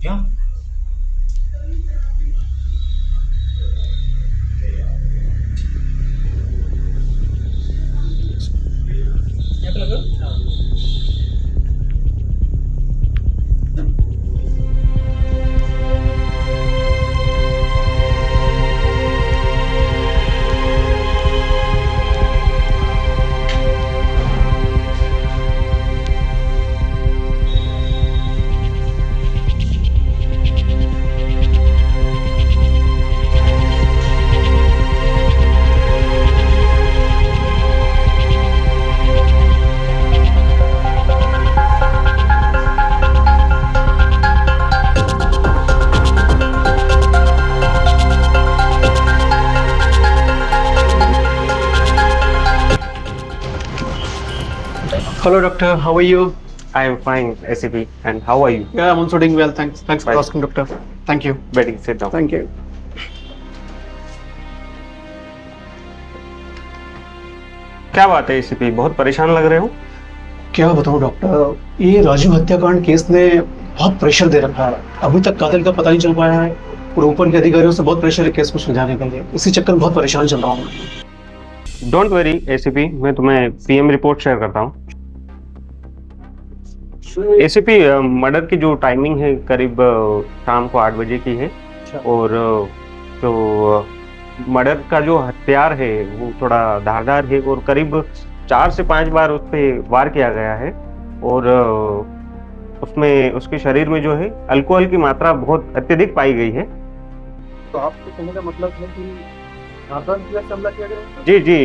क्या? यहाँ पे लगा? हाँ। Hello, doctor. How are you? I am fine, ACP. And how are you? Yeah, I'm also doing well. Thanks for Fine. asking, doctor. Thank you. Betty, sit down. Thank you. क्या बात है ACP? बहुत परेशान लग रहे हो? क्या बताऊं डॉक्टर, ये राजू हत्याकांड केस ने बहुत प्रेशर दे रखा है। अभी तक कातिल का पता नहीं चल पाया है और ऊपर के अधिकारियों से बहुत प्रेशर है केस को सुलझाने के लिए। इसी चक्कर में बहुत परेशान चल रहा हूँ। डोंट वरी ACP, मैं तुम्हें PM रिपोर्ट शेयर करता हूँ। ACP, मर्डर की जो टाइमिंग है करीब शाम को 8 बजे की है और जो मर्डर का जो हथियार है वो थोड़ा धारदार है और करीब 4 से 5 बार उस पर वार किया गया है और उसमें उसके शरीर में जो है अल्कोहल की मात्रा बहुत अत्यधिक पाई गई है। तो आपके कहने का मतलब है कि हमला किया गया? जी जी,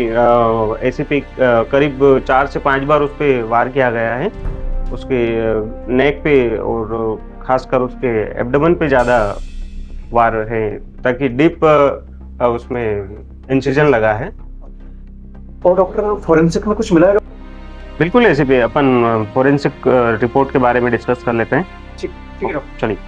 ACP, करीब 4 से 5 बार उस पर वार किया गया है, उसके नेक पे और खासकर उसके एब्डोमेन पे ज़्यादा वार है ताकि डीप उसमें इंसिजन लगा है। और डॉक्टर, फोरेंसिक में कुछ मिला है? बिल्कुल ACP, अपन फोरेंसिक रिपोर्ट के बारे में डिस्कस कर लेते हैं। ठीक है डॉक्टर। चलिए।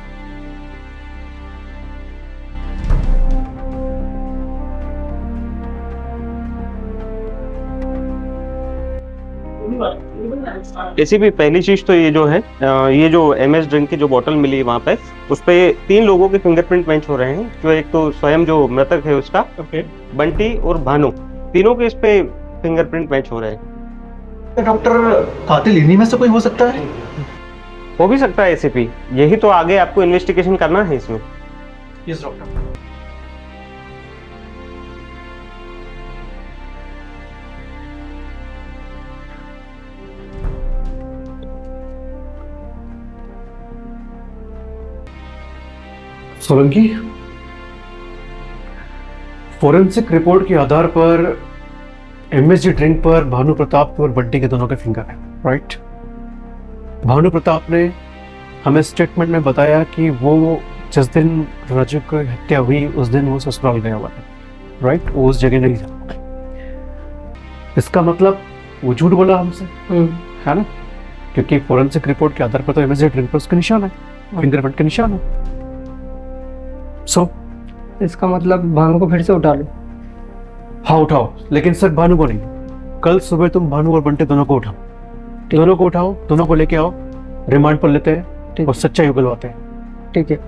ACP, पहली चीज तो ये जो है, ये जो MS ड्रिंक की जो बोतल मिली वहाँ पे, उस पे 3 लोगों के फिंगरप्रिंट मैच हो रहे हैं। जो एक तो स्वयं जो मृतक है उसका, बंटी और भानु, तीनों के इस पे फिंगरप्रिंट मैच हो रहे हैं। डॉक्टर, कातिल इन्हीं में से कोई हो सकता है? हो भी सकता है ACP, यही तो आगे आपको इन्वेस्टिगेशन करना है इसमें। Yes doctor. Solanki, forensic report के आधार पर MSG ड्रिंक पर भानु प्रताप और बंटी के दोनों के फिंगर है, राइट? भानु प्रताप ने हमें स्टेटमेंट में बताया कि वो जिस दिन राजू की हत्या हुई उस दिन वो ससुराल गया हुआ है, राइट? वो उस जगह नहीं था। इसका मतलब वो झूठ बोला हमसे, है ना? क्योंकि फोरेंसिक रिपोर्ट के आधार पर तो MSG ड्रिंक पर उसका निशान है, फिंगरप्रिंट का निशान है। सो इसका मतलब भानु को फिर से उठा लो। हाँ उठाओ, लेकिन सिर्फ भानु को नहीं। कल सुबह तुम भानु और बंटे दोनों को उठाओ, दोनों को उठाओ, दोनों को लेके आओ, रिमांड पर लेते हैं और सच्चाई उगलवाते हैं। ठीक है।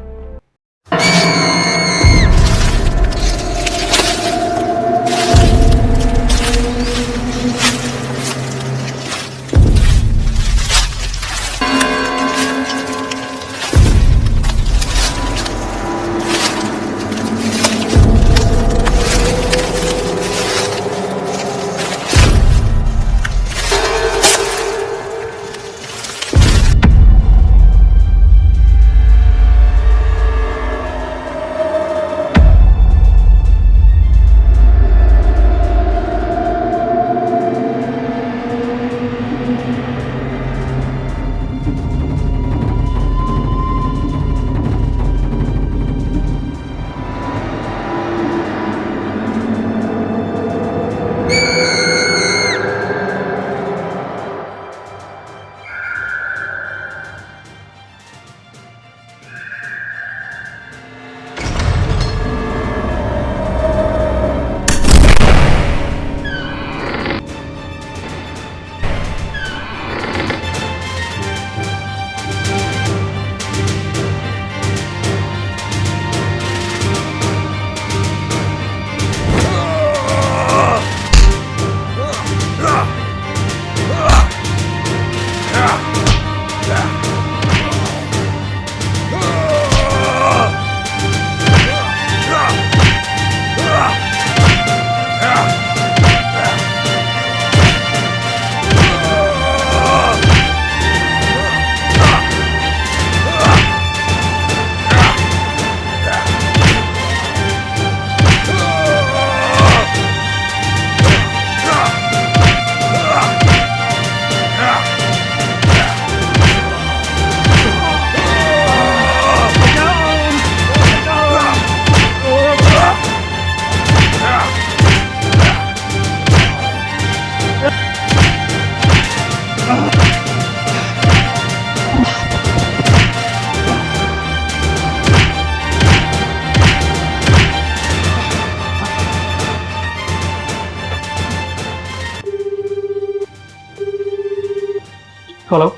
Hello,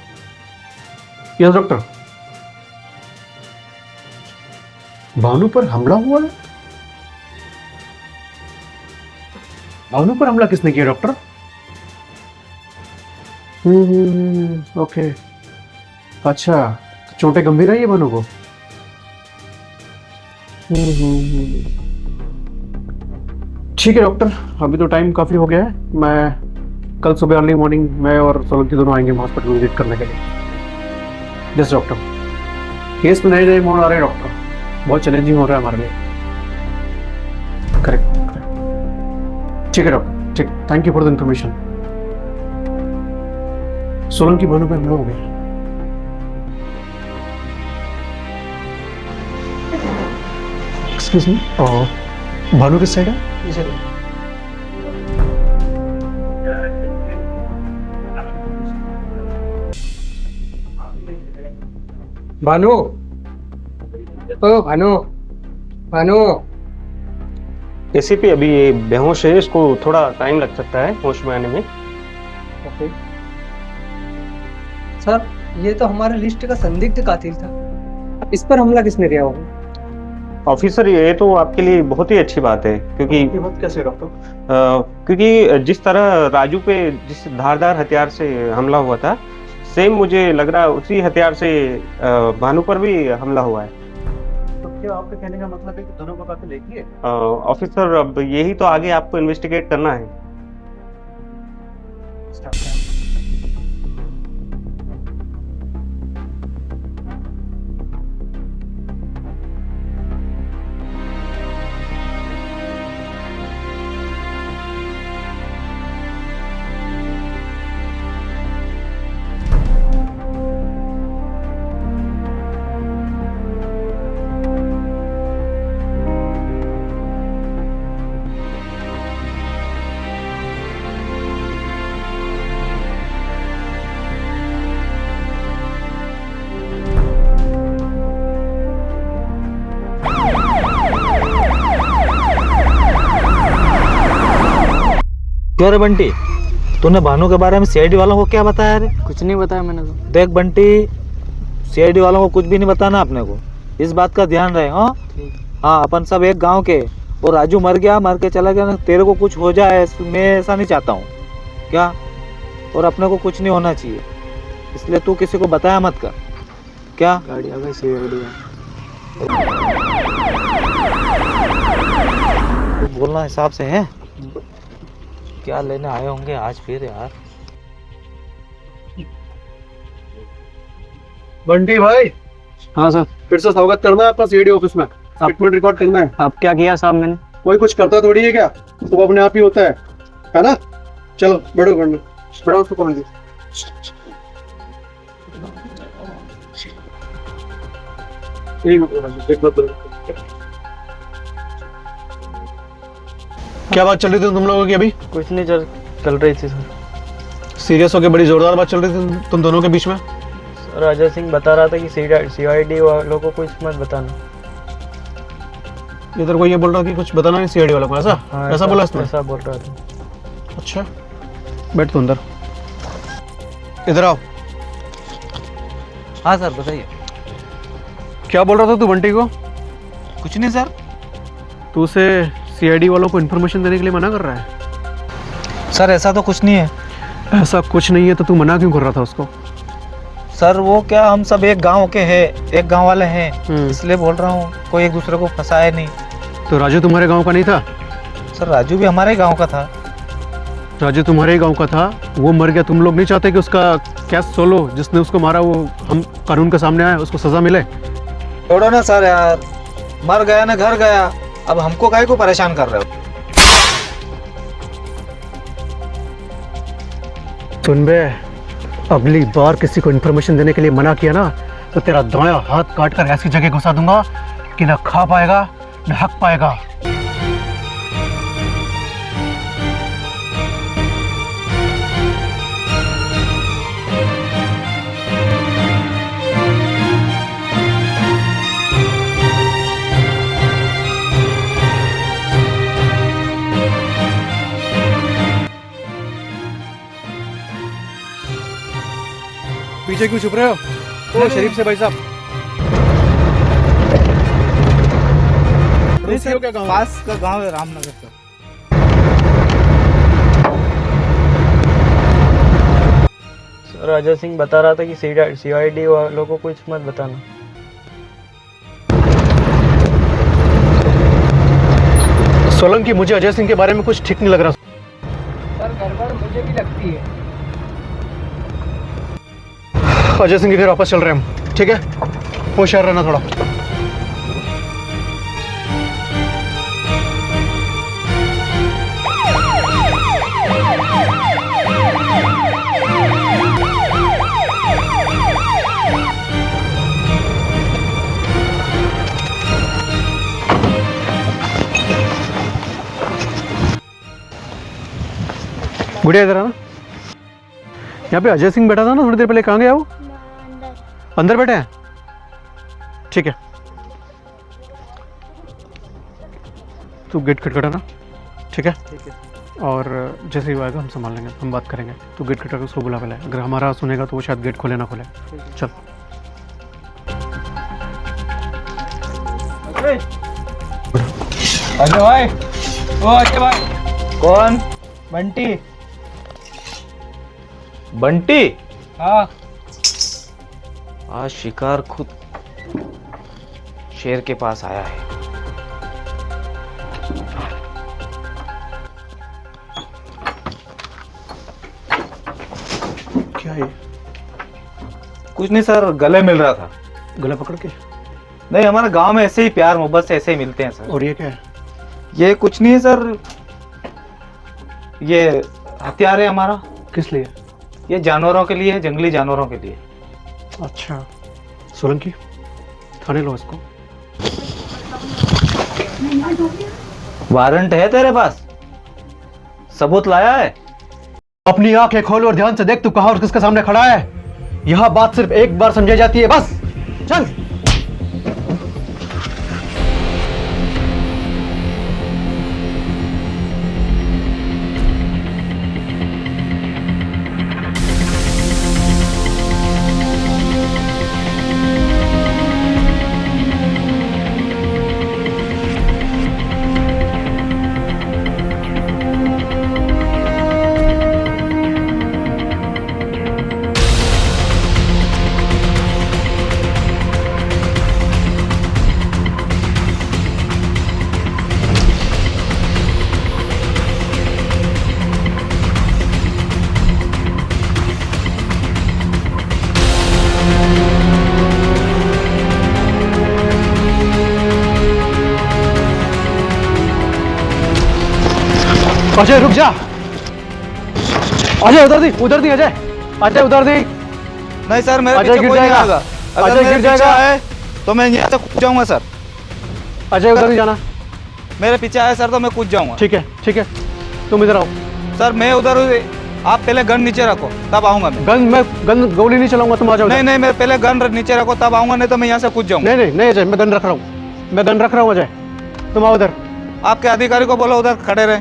yes doctor. भानु पर हमला हुआ है? भानु पर हमला किसने किया डॉक्टर? ओके, अच्छा, तो चोटें गंभीर है ये भानु को? ठीक है डॉक्टर, अभी तो टाइम काफी हो गया है। मैं कल सुबह अर्ली मॉर्निंग मैं और सोलंकी दोनों आएंगे हॉस्पिटल विजिट करने के लिए। यस डॉक्टर, केस में नए नए मोड़ आ रहे हैं डॉक्टर, बहुत चैलेंजिंग हो रहा है हमारे लिए। करेक्ट, ठीक है डॉक्टर, ठीक, thank you for the information. Solanki Bhanu पे हमला हो गया। एक्सक्यूज मी, भानु किस साइड है? भानु, ओ भानु, भानु। एसीपी अभी ये बेहोश है, इसको थोड़ा टाइम लग सकता है होश में आने में। ओके सर, ये तो हमारे लिस्ट का संदिग्ध कातिल था, इस पर हमला किसने किया होगा? ऑफिसर, ये तो आपके लिए बहुत ही अच्छी बात है, क्योंकि ये बात कैसे डॉक्टर? क्योंकि जिस तरह राजू पे जिस धारदार हथियार से हमला हुआ था, सेम मुझे लग रहा है उसी हथियार से भानु पर भी हमला हुआ है। तो क्या आपके कहने का मतलब है कि दोनों का कातिल एक ही है? ऑफिसर, अब यही तो आगे आपको इन्वेस्टिगेट करना है। क्यों रे बंटी, तूने भानु के बारे में सीआईडी वालों को क्या बताया रे? कुछ नहीं बताया मैंने तो। देख बंटी, सीआईडी वालों को कुछ भी नहीं बताना अपने को, इस बात का ध्यान रहे। हाँ हाँ, अपन सब एक गांव के, और राजू मर गया, मर के चला गया ना, तेरे को कुछ हो जाए मैं ऐसा नहीं चाहता हूँ क्या, और अपने को कुछ नहीं होना चाहिए, इसलिए तू किसी को बताया मत कर। क्या गाड़ी आ गई, सीआईडी तू बोलना हिसाब से है? क्या लेने आए होंगे आज फिर यार? बंटी भाई, हाँ सर। फिर से स्वागत करना है आपका सीआईडी ऑफिस में, स्टेटमेंट रिकॉर्ड करना है। अब क्या किया साहब मैंने? कोई कुछ करता थोड़ी है क्या, सब अपने आप ही होता है ना? चलो बैठो, बैठो उसको कौन क्या बात चल रही थी तुम लोगों की अभी? कुछ नहीं चल रही थी सर। सीरियस होकर बड़ी जोरदार बात चल रही थी तुम दोनों के बीच में। राजा सिंह बता रहा था कि सीआईडी वालों को कुछ मत बताना। इधर कोई ये बोल रहा कि कुछ बताना नहीं सीआईडी वालों को, ऐसा? हाँ, ऐसा बोला इसने? ऐसा बोल रहा था। अच्छा, बैठ तू अंदर, इधर आओ। हाँ सर बताइए। क्या बोल रहा था तू बंटी को? कुछ नहीं सर। तू उसे सीआईडी वालों को इन्फॉर्मेशन देने के लिए मना कर रहा है? सर ऐसा तो कुछ नहीं है। ऐसा कुछ नहीं है तो तू मना क्यों कर रहा था उसको? सर वो क्या, हम सब एक गांव के हैं, एक गांव वाले हैं, इसलिए बोल रहा हूँ, कोई एक दूसरे को फंसाए नहीं। तो राजू तुम्हारे गांव का नहीं था? सर राजू भी हमारे गांव का था। राजू तुम्हारे ही गांव का था, वो मर गया, तुम लोग नहीं चाहते कि उसका केस सोलो, जिसने उसको मारा वो हम कानून के सामने आए, उसको सजा मिले? छोड़ो ना सर यार, मर गया ना घर गया, अब हमको काहे को परेशान कर रहे हो? सुन बे, अगली बार किसी को इन्फॉर्मेशन देने के लिए मना किया ना तो तेरा दायां हाथ काट कर ऐसी जगह घुसा दूंगा कि ना खा पाएगा ना हक पाएगा। पीछे क्यों छुप रहे हो? ओ शरीफ से भाई साहब, रूसी हो क्या गाँव? पास का गांव है रामनगर सर। सर अजय सिंह बता रहा था कि सीआईडी वालों को कुछ मत बताना। सोलंकी, मुझे अजय सिंह के बारे में कुछ ठीक नहीं लग रहा। सर गड़बड़ मुझे भी लगती है। अजय सिंह के घर वापस चल रहे हैं हम, ठीक है? होशियार रहना थोड़ा। गुड़िया इधर आना। यहाँ पे अजय सिंह बैठा था ना थोड़ी देर पहले, कहाँ गया वो? अंदर बैठे हैं, ठीक है। तू गेट खटखटाना, ठीक है? और जैसे ही आएगा हम संभाल लेंगे, हम बात करेंगे। तू गेट खटखटा उसको बुला पहले, अगर हमारा सुनेगा तो वो शायद गेट खोले ना खोले। चल। अजय भाई, ओ अजय भाई। कौन? बंटी। बंटी? हाँ। आज शिकार खुद शेर के पास आया है। क्या है? कुछ नहीं सर, गले मिल रहा था। गला पकड़ के? नहीं, हमारे गांव में ऐसे ही प्यार मोहब्बत से ऐसे ही मिलते हैं सर। और ये क्या है? ये कुछ नहीं है सर, ये हथियार है हमारा। किस लिए? ये जानवरों के लिए है, जंगली जानवरों के लिए। अच्छा। सोलंकी, थाने लो इसको। वारंट है तेरे पास? सबूत लाया है? अपनी आंखें खोल और ध्यान से देख, तू कहां और किसके सामने खड़ा है। यह बात सिर्फ एक बार समझी जाती है, बस। चल। अजय रुक जा। अजय उधर दी, उधर दी। अजय, अजय उधर दी। नहीं सर, मेरे अजय पीछे गिर कोई नहीं जाएगा। आएगा। अगर अजय मेरे गिर पीछे जाएगा। आए तो मैं यहाँ से कूद जाऊंगा सर। अजय उधर नहीं जाना। मेरे पीछे आए सर तो मैं कूद जाऊंगा। ठीक है, ठीक है, तुम इधर आओ। सर मैं उधर, आप पहले गन नीचे रखो तब आऊंगा मैं। गन गोली नहीं चलाऊंगा, तुम आ जाओ। नहीं नहीं, मैं पहले गन नीचे रखो तब आऊंगा, नहीं तो मैं यहाँ से कूद जाऊंगा। नहीं नहीं नहीं अजय, मैं गन रख रहा हूँ, मैं गन रख रहा हूँ। अजय तुम आओ इधर। आपके अधिकारी को बोलो उधर खड़े रहे,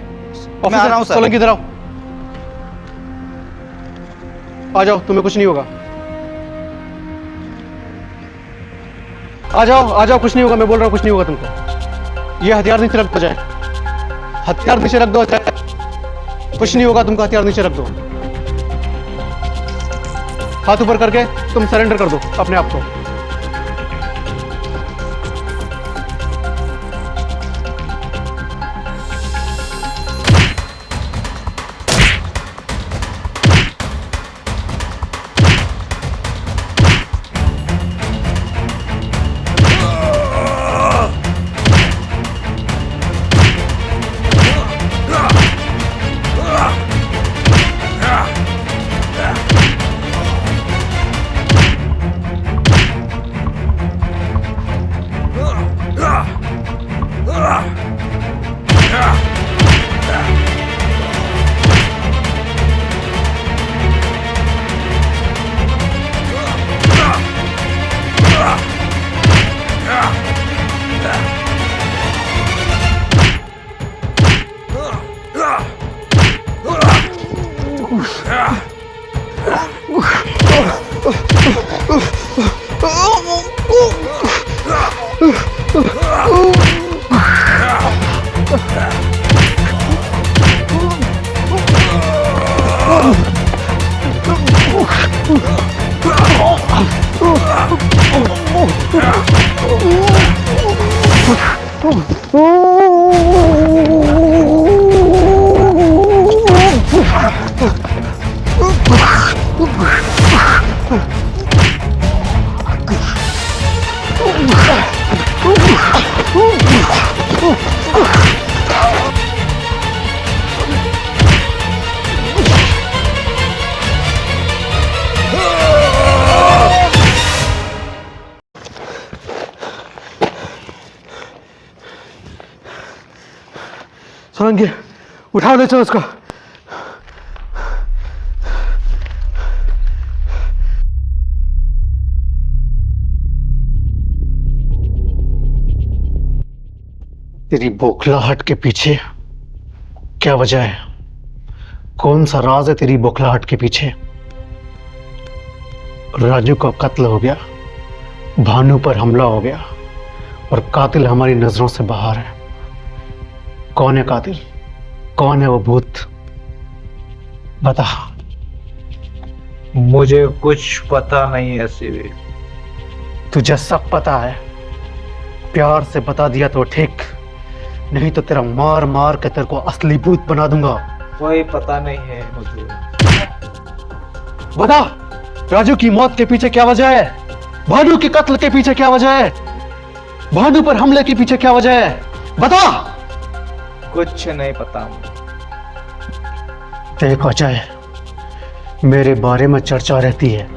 मैं आ रहा हूँ सर। सोलंकी इधर आओ। आ जाओ, तुम्हें कुछ नहीं होगा। आ जाओ, आ जाओ, कुछ नहीं होगा। मैं बोल रहा हूँ कुछ नहीं होगा तुमको। ये हथियार नीचे रख दो अजय, हथियार नीचे रख दो अजय। कुछ नहीं होगा तुमको, हथियार नीचे रख दो। हाथ ऊपर करके तुम सरेंडर कर दो अपने आप को। सोलंकी उठाओ ले चलो उसको। तेरी बौखलाहट के पीछे क्या वजह है? कौन सा राज है तेरी बौखलाहट के पीछे? राजू का कत्ल हो गया, भानु पर हमला हो गया और कातिल हमारी नजरों से बाहर है। कौन है कातिल? कौन है वो भूत? बता। मुझे कुछ पता नहीं है सीवी। तुझे सब पता है। प्यार से बता दिया तो ठीक, नहीं तो तेरा मार मार के तेरे को असली भूत बना दूंगा। कोई पता नहीं है मुझे। बता, राजू की मौत के पीछे क्या वजह है? भानु के कत्ल के पीछे क्या वजह है? भानु पर हमले के पीछे क्या वजह है? बता। कुछ नहीं पता मुझे। देख अजय, मेरे बारे में चर्चा रहती है,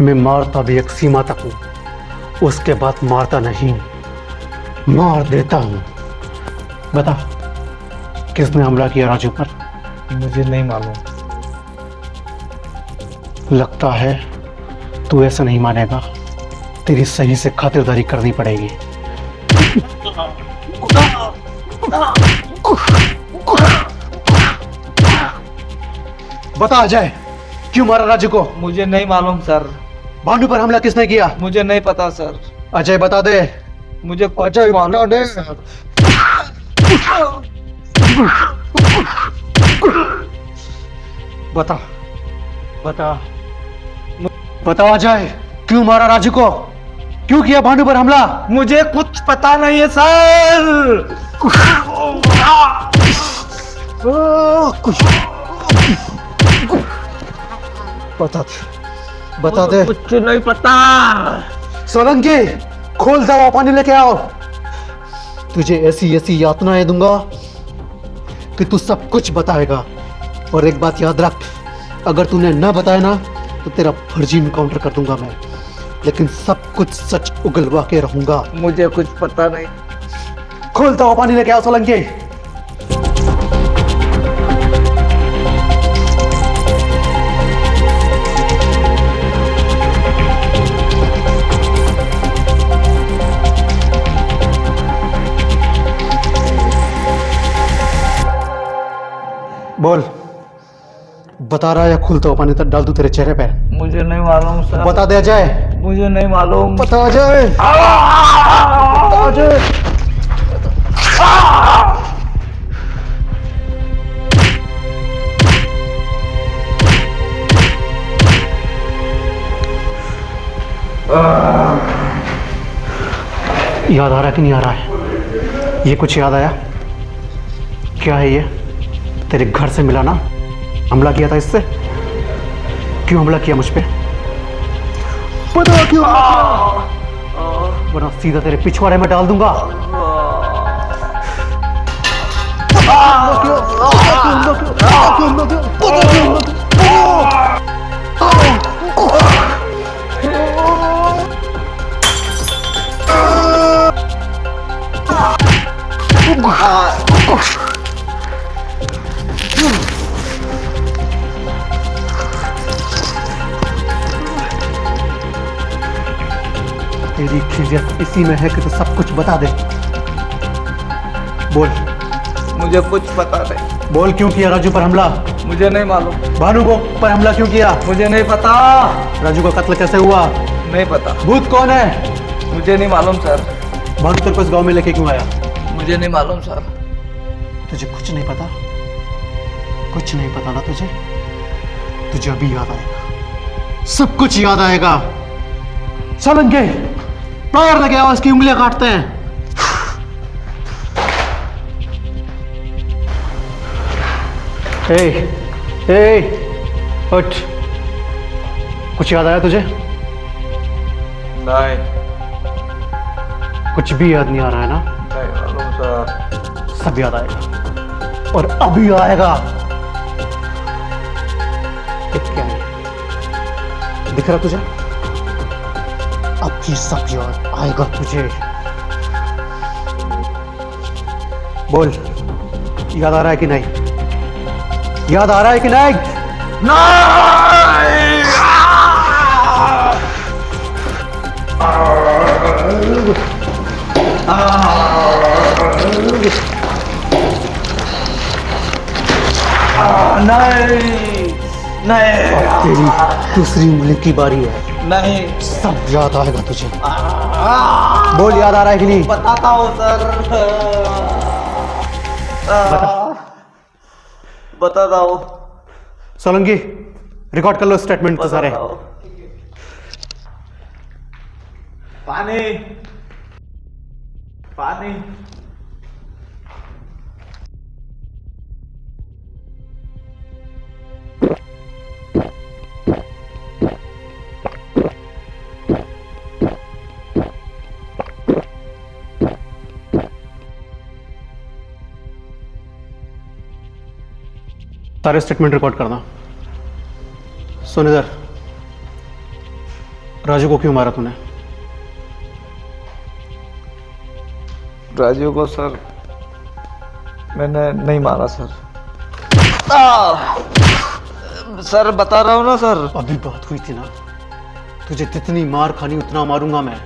मैं मारता भी एक सीमा तक हूं, उसके बाद मारता नहीं, मार देता हूं। बता, किसने हमला किया राजू पर? मुझे नहीं मालूम। लगता है तू ऐसा नहीं मानेगा, तेरी सही से खातिरदारी करनी पड़ेगी। बता अजय, क्यों मारा राजू को? मुझे नहीं मालूम सर। भानु पर हमला किसने किया? मुझे नहीं पता सर। अजय बता दे। मुझे अजय बता दे। बता बता बता अजय, क्यों मारा राजू को? क्यों किया भानु पर हमला? मुझे कुछ पता नहीं है सर। बता दे। कुछ नहीं पता। सोलंकी, खोल दवा, पानी लेके आओ। तुझे ऐसी ऐसी यातनाएं दूंगा कि तू सब कुछ बताएगा। और एक बात याद रख, अगर तूने ना बताया ना तो तेरा फर्जी इनकाउंटर कर दूंगा मैं, लेकिन सब कुछ सच उगलवा के रहूंगा। मुझे कुछ पता नहीं। खोल दवा, पानी लेके आओ सोलंकी। बोल, बता रहा या खुलता हुआ पानी तक डाल दूं तेरे चेहरे पे? मुझे नहीं मालूम सर। बता दे अजय। मुझे नहीं मालूम। बता अजय। बता अजय। याद आ रहा है कि नहीं आ रहा है? ये कुछ याद आया? क्या है ये? तेरे घर से मिला ना? हमला किया था इससे? क्यों हमला किया मुझ पे? पता क्यों? वरना सीधा तेरे पिछवाड़े में डाल दूंगा। तेरी खिजियत इसी में है कि तू सब कुछ बता दे। बोल। मुझे कुछ पता नहीं। बोल, क्यों किया राजू पर हमला? मुझे नहीं मालूम। भानु को पर हमला क्यों किया? मुझे नहीं पता। राजू का कत्ल कैसे हुआ? नहीं पता। भूत कौन है? मुझे नहीं मालूम सर। भानु तेरे को इस गांव में लेके क्यों आया? मुझे नहीं मालूम सर। तुझे कुछ नहीं पता? कुछ नहीं पता ना तुझे? तुझे अभी याद आएगा, सब कुछ याद आएगा। सोलंकी, प्लायर लगे आओ, इसकी उंगलियां काटते हैं। उठ। कुछ याद आया तुझे? नहीं कुछ भी याद नहीं आ रहा है ना? नहीं मालूम सर। सब याद आएगा, और अभी आएगा। एक क्या है, दिख रहा तुझे? अभी सब याद आएगा तुझे। बोल, याद आ रहा है कि नहीं? याद आ रहा है कि नहीं? अब तेरी दूसरी उंगली की बारी है। नहीं सब याद आएगा तुझे। बोल, याद आ रहा है कि नहीं? बताता हूँ सर। बताता हूँ। सोलंकी, रिकॉर्ड कर लो स्टेटमेंट तो सारे। पानी पानी। सारे स्टेटमेंट रिकॉर्ड करना। सुन इधर, राजू को क्यों मारा तूने? राजू को सर मैंने नहीं मारा सर। सर बता रहा हूँ ना सर। अभी बात हुई थी ना, तुझे जितनी मार खानी उतना मारूंगा मैं।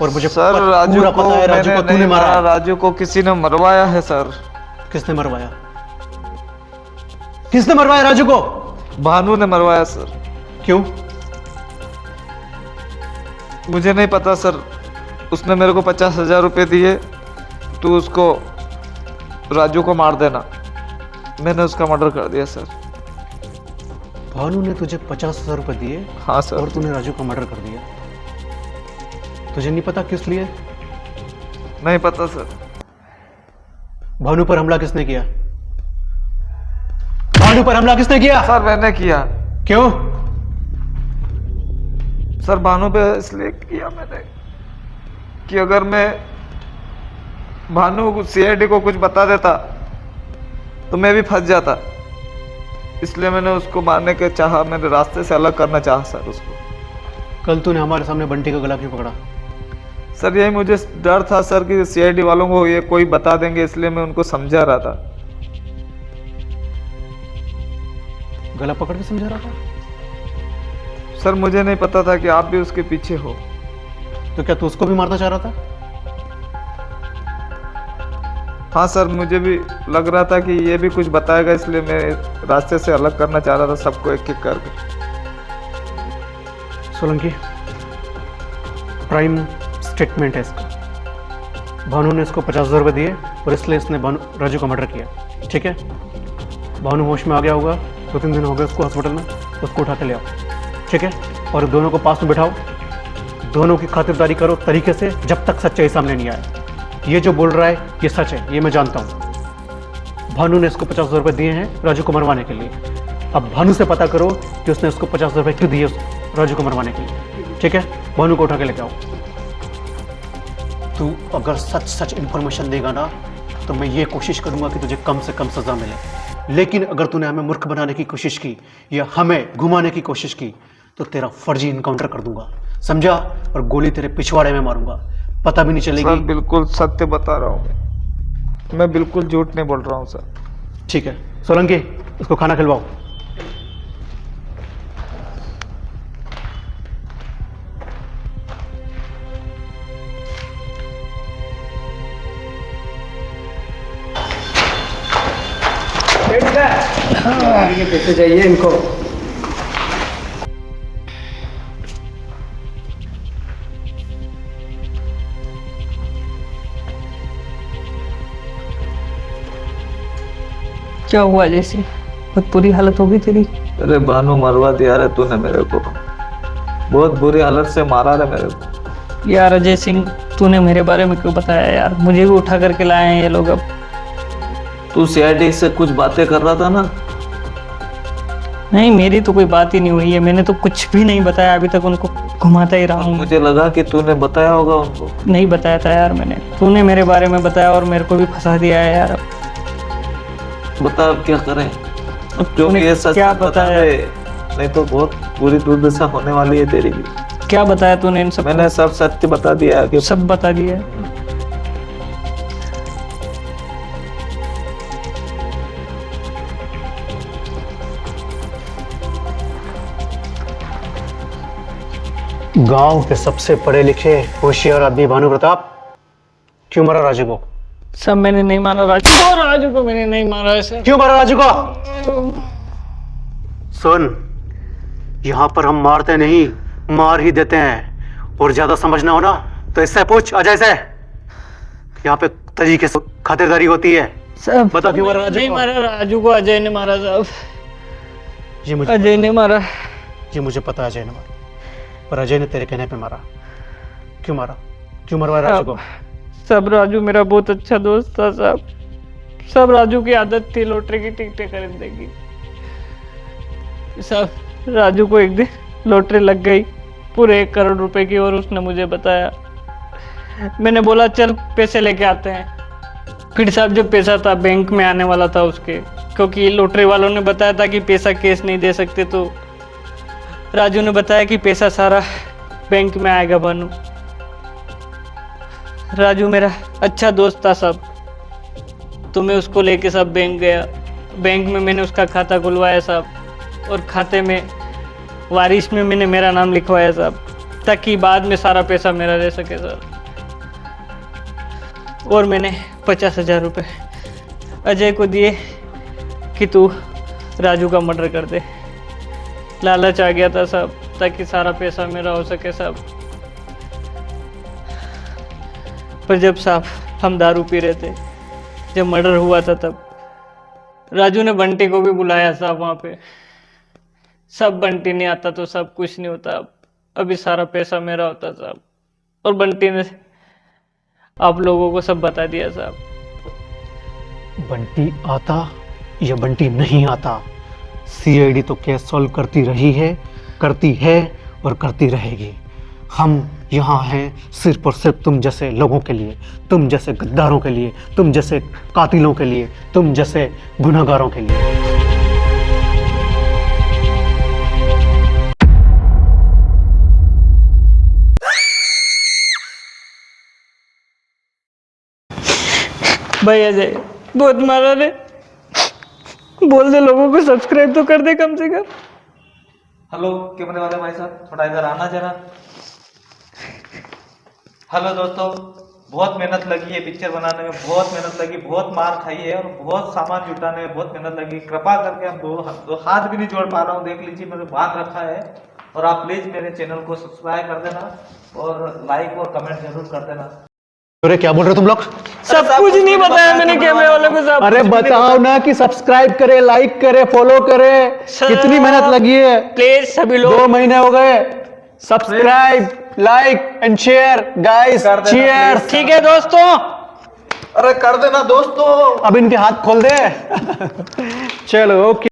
और मुझे सर राजू पूरा को पता है राजू मैंने को तूने नहीं मारा मारा, है। राजू को किसी ने मरवाया है सर। किसने मरवाया? किसने मरवाया राजू को? भानु ने मरवाया सर। क्यों? मुझे नहीं पता सर। उसने मेरे को 50,000 रुपए दिए, तो उसको राजू को मार देना। मैंने उसका मर्डर कर दिया सर। भानु ने तुझे 50,000 रुपए दिए? हाँ सर। और तूने राजू का मर्डर कर दिया? तुझे नहीं पता किस लिए? नहीं पता सर। भानु पर हमला किसने किया? भानु पर हमला किसने किया? सर मैंने किया। क्यों? सर भानु पे इसलिए किया मैंने कि अगर मैं भानु सीआईडी को कुछ बता देता तो मैं भी फंस जाता। इसलिए मैंने उसको मारने के चाहा, मैंने रास्ते से अलग करना चाहा सर उसको। कल तूने हमारे सामने बंटी का गला क्यों पकड़ा? सर यही मुझे डर था सर कि सीआईडी वालों को ये कोई बता देंगे, इसलिए मैं उनको समझा रहा था। गला पकड़ के समझा रहा था? सर मुझे नहीं पता था कि आप भी उसके पीछे हो। तो क्या तू उसको भी मारना चाह रहा था? हाँ सर, मुझे भी लग रहा था कि ये भी कुछ बताएगा, इसलिए मैं रास्ते से अलग करना चाह रहा था सबको एक एक करके। सोलंकी, प्राइम स्टेटमेंट है इसका। भानु ने इसको 50,000 रुपये दिए और इसलिए इसने राजू का मर्डर किया, ठीक है? भानु होश में आ गया होगा, 2-3 दिन हो गए उसको हॉस्पिटल में, उसको उठा के ले आओ, ठीक है? और दोनों को पास में बिठाओ, दोनों की खातिरदारी करो तरीके से जब तक सच्चाई सामने नहीं आए। ये जो बोल रहा है ये सच है, ये मैं जानता हूँ। भानु ने इसको 50,000 रुपये दिए हैं राजू को मरवाने के लिए। अब भानु से पता करो कि उसने उसको 50,000 रुपये क्यों दिए राजू को मरवाने के लिए, ठीक है? भानु को उठा के लेके आओ। तू अगर सच सच इन्फॉर्मेशन देगा ना तो मैं ये कोशिश करूंगा कि तुझे कम से कम सजा मिले, लेकिन अगर तूने हमें मूर्ख बनाने की कोशिश की या हमें घुमाने की कोशिश की तो तेरा फर्जी इनकाउंटर कर दूंगा, समझा? और गोली तेरे पिछवाड़े में मारूंगा, पता भी नहीं चलेगी। सर बिल्कुल सत्य बता रहा हूँ मैं बिल्कुल झूठ नहीं बोल रहा हूँ सर। ठीक है सोलंकी, उसको खाना खिलवाओ। ये कैसे चाहिए इनको? क्या हुआ जैसे? बहुत बुरी हालत हो गई तेरी। अरे भानु मरवा दिया रे तूने मेरे को। बहुत बुरी हालत से मारा है मेरे को। यार अजय सिंह, तूने मेरे बारे में क्यों बताया यार? मुझे भी उठा करके लाए हैं ये लोग अब। तू सीआईडी से कुछ बातें कर रहा था ना? नहीं, मेरी तो कोई बात ही नहीं हुई है। मैंने तो कुछ भी नहीं बताया अभी तक, उनको घुमाता ही रहा हूँ। मुझे लगा कि तूने बताया होगा उनको। नहीं बताया था यार मैंने। तूने मेरे बारे में बताया और मेरे को भी फंसा दिया है यार। बता अब क्या करें, अब क्योंकि तूने ये सच क्या बता बताया? दे, नहीं तो बहुत बुरी दुर्दशा होने वाली है तेरी भी। क्या बताया तूने इन सब? मैंने सब सत्य बता दिया कि सब बता दिया। गांव के सबसे पढ़े लिखे होशियार आदमी भानु प्रताप क्यों मारा राजू को? सब मैंने नहीं मारा राजू को। राजू को मैंने नहीं मारा है सर। क्यों मारा राजू को? सुन, यहाँ पर हम मारते नहीं, मार ही देते हैं। और ज्यादा समझना हो ना तो इससे पूछ अजय से। यहाँ पे तरीके से खातिरदारी होती है। सब बता क्यों मारा राजू नहीं को? मारा राजू को, अजय ने मारा साहब। ये मुझे अजय ने मारा। ये मुझे पता है अजय ने मारा, पर अजय ने तेरे कहने पे मारा। क्यों मारा? क्यों मरवाया राजू को? सब राजू मेरा बहुत अच्छा दोस्त था साहब। सब राजू की आदत थी लॉटरी की टिकटें खरीदने की। सब राजू को एक दिन लॉटरी लग गई पूरे 1 करोड़ रुपए की, और उसने मुझे बताया। मैंने बोला चल पैसे लेके आते हैं। फिर साहब जो पैसा था बैंक में आने वाला था उसके, क्योंकि लॉटरी वालों ने बताया था कि पैसा कैश नहीं दे सकते, तो राजू ने बताया कि पैसा सारा बैंक में आएगा भानु। राजू मेरा अच्छा दोस्त था सब, तो मैं उसको लेके सब बैंक गया। बैंक में मैंने उसका खाता खुलवाया साहब, और खाते में वारिस में मैंने मेरा नाम लिखवाया साहब, ताकि बाद में सारा पैसा मेरा रह सके सर। और मैंने 50,000 रुपये अजय को दिए कि तू राजू का मर्डर कर दे। लालच आ गया था साहब, ताकि सारा पैसा मेरा हो सके साहब। पर जब साहब हम दारू पी रहे थे, जब मर्डर हुआ था, तब राजू ने बंटी को भी बुलाया साहब वहाँ पे। सब बंटी नहीं आता तो सब कुछ नहीं होता। अभी सारा पैसा मेरा होता साहब, और बंटी ने आप लोगों को सब बता दिया साहब। बंटी आता या बंटी नहीं आता, सीआईडी तो केस सॉल्व करती रही है, करती है और करती रहेगी। हम यहाँ हैं सिर्फ और सिर्फ तुम जैसे लोगों के लिए, तुम जैसे गद्दारों के लिए, तुम जैसे कातिलों के लिए, तुम जैसे गुनहगारों के लिए। भाई अजय बहुत मारा रे, बोल दे लोगों को सब्सक्राइब तो कर दे कम से कम। हेलो कैमरे वाले भाई साहब, थोड़ा इधर आना जरा। हेलो दोस्तों, बहुत मेहनत लगी है पिक्चर बनाने में, बहुत मेहनत लगी, बहुत मार खाई है और बहुत सामान जुटाने में बहुत मेहनत लगी। कृपा करके हम दो हाथ भी नहीं जोड़ पा रहा हूँ, देख लीजिए मैंने बांध रखा है। और आप प्लीज मेरे चैनल को सब्सक्राइब कर देना और लाइक और कमेंट जरूर कर देना। अरे क्या बोल रहे हो तुम लोग? सब कुछ नहीं बताया मैंने कैमरे वालों को साहब। अरे बताओ ना कि सब्सक्राइब करे, लाइक करे, फॉलो करे। कितनी मेहनत लगी है। प्लीज सभी लोग 2 महीने हो गए। Subscribe, like and share guys, cheers. ठीक है दोस्तों। अरे कर देना दोस्तों। अब इनके हाथ खोल दे। चलो ओके।